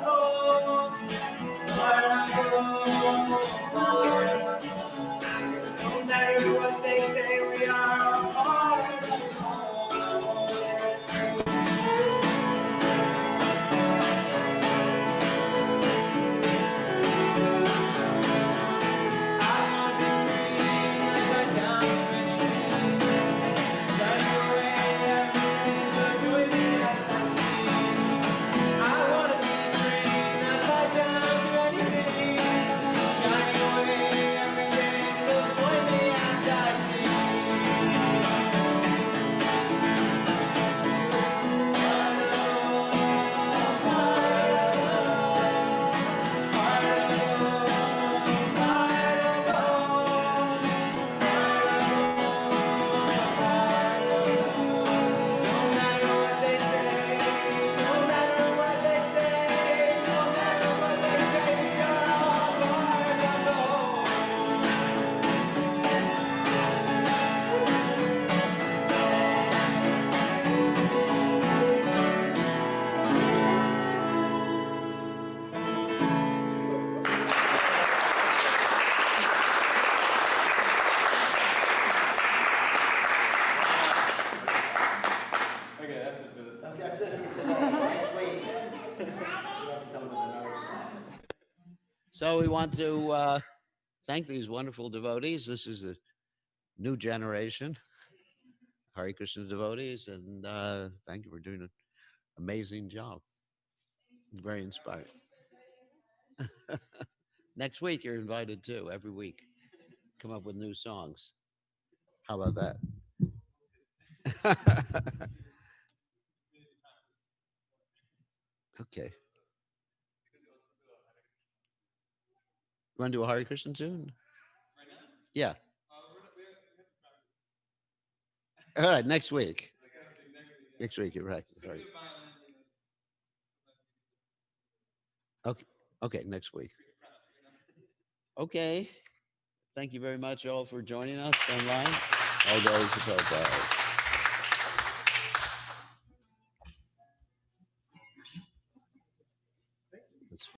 Lord, fire of the Lord. No matter what they say, we are a part of home. I it for today. Next week. You have to come with another song. So we want to thank these wonderful devotees. This is the new generation, Hare Krishna devotees, and thank you for doing an amazing job. Very inspired. Next week, you're invited too, every week. Come up with new songs. How about that? Okay. You want to do a Hare Krishna tune? Yeah. All right, next week. Next week, you're right. Sorry. Okay. Okay, next week. Okay. Thank you very much all for joining us online. All goes to Prabhupada.